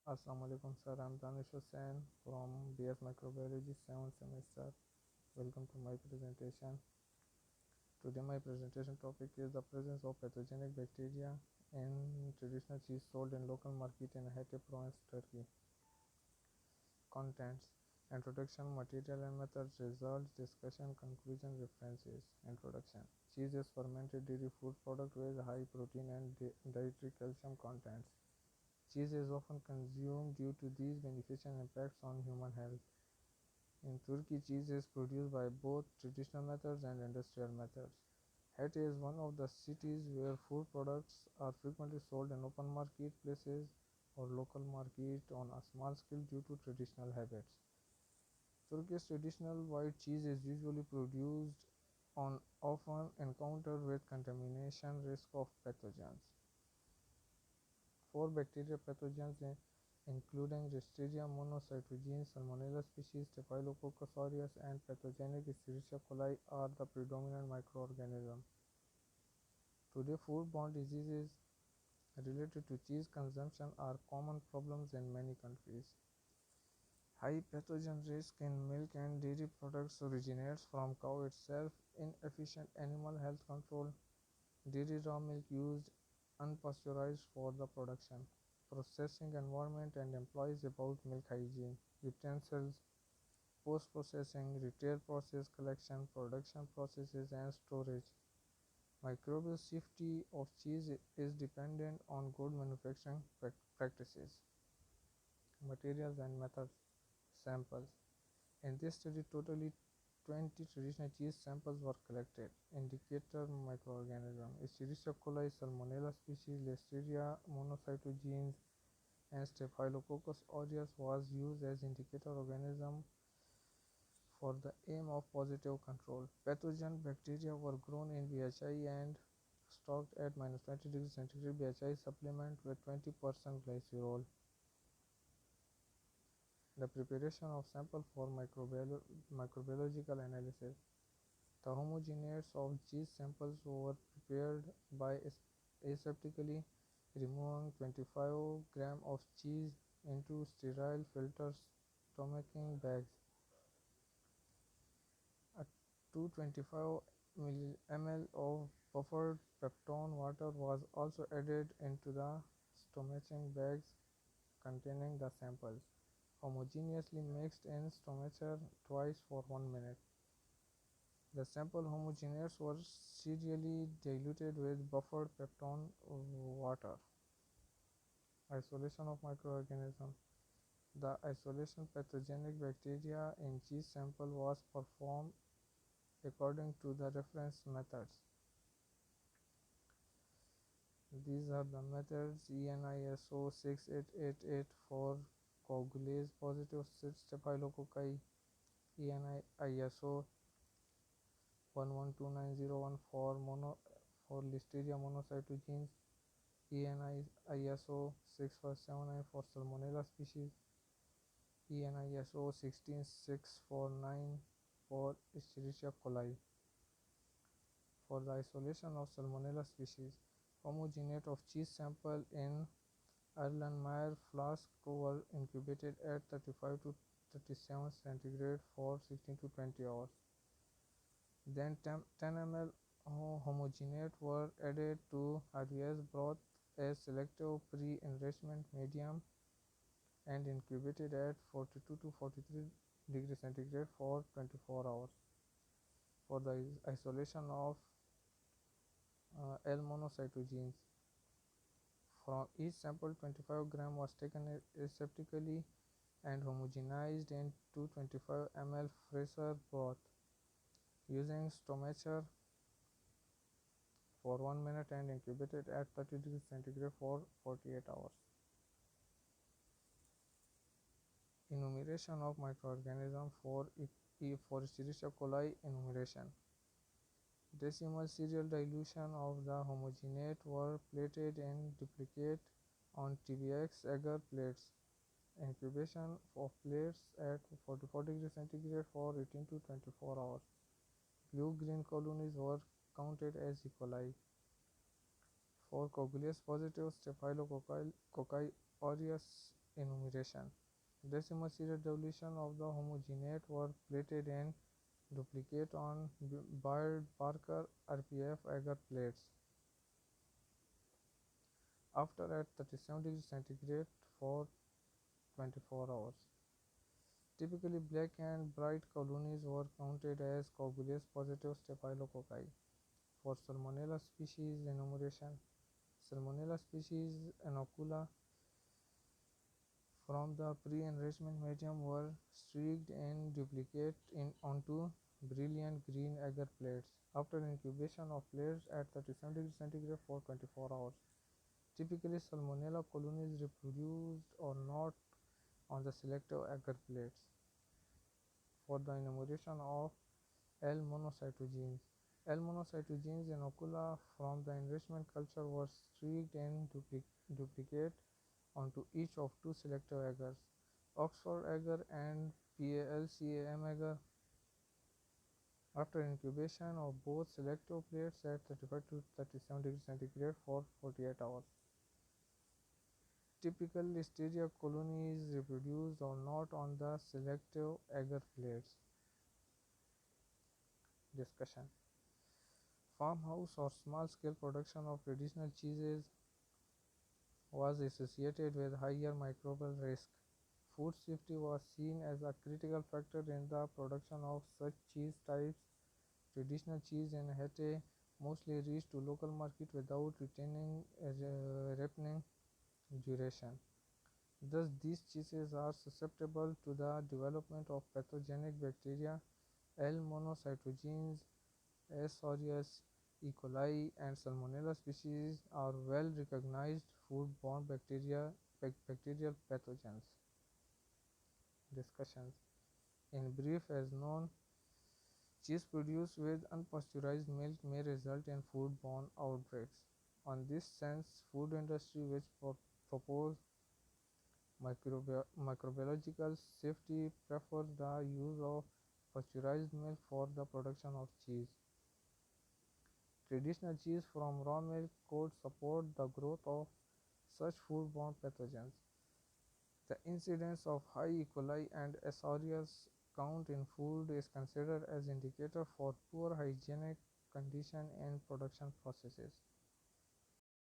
Assalamu alaikum sir, I'm Danish Hussain from BS Microbiology 7th semester. Welcome to my presentation. Today my presentation topic is the presence of pathogenic bacteria in traditional cheese sold in local market in Hatay province, Turkey. Contents: Introduction, Material and Methods, Results, Discussion, Conclusion, References. Introduction: Cheese is fermented dairy food product with high protein and dietary calcium contents. Cheese is often consumed due to these beneficial impacts on human health. In Turkey, cheese is produced by both traditional methods and industrial methods. Hatay is one of the cities where food products are frequently sold in open marketplaces or local market on a small scale due to traditional habits. Turkish traditional white cheese is usually produced on often encountered with contamination risk of pathogens. Four bacterial pathogens including Listeria monocytogenes, Salmonella species, Staphylococcus aureus, and pathogenic Escherichia coli are the predominant microorganisms. Today, foodborne diseases related to cheese consumption are common problems in many countries. High pathogen risk in milk and dairy products originates from cow itself, inefficient animal health control, dairy raw milk used unpasteurized for the production, processing environment and employees about milk hygiene, utensils, post-processing, retail process, collection, production processes and storage. Microbial safety of cheese is dependent on good manufacturing practices. Materials and methods. Samples. In this study, totally 20 traditional cheese samples were collected. Indicator microorganism: Escherichia coli, Salmonella species, Listeria monocytogenes, and Staphylococcus aureus was used as indicator organism for the aim of positive control. Pathogen bacteria were grown in BHI and stocked at -20 degrees centigrade BHI supplement with 20% glycerol. The preparation of sample for microbiological analysis. The homogenates of cheese samples were prepared by aseptically removing 25 grams of cheese into sterile filter stomaching bags. A 225 ml of buffered peptone water was also added into the stomaching bags containing the samples, homogeneously mixed in stomacher twice for 1 minute. The sample homogenates were serially diluted with buffered peptone water. Isolation of microorganisms. The isolation pathogenic bacteria in cheese sample was performed according to the reference methods. These are the methods: ENISO 68888 for coagulase positive staphylococci, ENISO 112901 for Listeria monocytogenes, ENISO 6579 for Salmonella species, ENISO 16649 for Escherichia coli. For the isolation of Salmonella species, homogenate of cheese sample in Erlenmeyer flask were incubated at 35 to 37 centigrade for 16 to 20 hours. Then 10 ml homogenate were added to RVS broth as selective pre-enrichment medium and incubated at 42 to 43 degrees centigrade for 24 hours. For the isolation of L monocytogenes, from each sample 25 gram was taken aseptically and homogenized in 225 ml freezer broth using stomacher for 1 minute and incubated at 30 degrees centigrade for 48 hours. Enumeration of microorganisms for Escherichia coli. Enumeration. Decimal serial dilution of the homogenate were plated in duplicate on TBX agar plates. Incubation of plates at 44 degrees centigrade for 18 to 24 hours. Blue-green colonies were counted as E. coli. For coagulase positive Staphylococci aureus enumeration. Decimal serial dilution of the homogenate were plated in duplicate on Baird Parker RPF agar plates. After at 37 degrees centigrade for 24 hours. Typically, black and bright colonies were counted as coagulase positive staphylococci. For Salmonella species enumeration, Salmonella species inocula from the pre-enrichment medium were streaked in duplicate onto brilliant green agar plates after incubation of plates at 37 degrees centigrade for 24 hours. Typically, Salmonella colonies reproduced or not on the selective agar plates. For the enumeration of L. monocytogenes, L. monocytogenes inocula from the enrichment culture were streaked in duplicate onto each of two selective agars, Oxford agar and PALCAM agar. After incubation of both selective plates at 35 to 37 degrees centigrade for 48 hours. Typical Listeria colonies reproduced or not on the selective agar plates. Discussion. Farmhouse or small-scale production of traditional cheeses was associated with higher microbial risk. Food safety was seen as a critical factor in the production of such cheese types. Traditional cheese in Haiti mostly reached to local market without retaining ripening duration. Thus, these cheeses are susceptible to the development of pathogenic bacteria. L. monocytogenes, S. aureus, E. coli, and Salmonella species are well recognized foodborne bacterial pathogens. Discussions. In brief, as known, cheese produced with unpasteurized milk may result in foodborne outbreaks. On this sense, food industry which propose microbiological safety prefers the use of pasteurized milk for the production of cheese. Traditional cheese from raw milk could support the growth of such foodborne pathogens. The incidence of high E. coli and S. aureus count in food is considered as indicator for poor hygienic condition in production processes.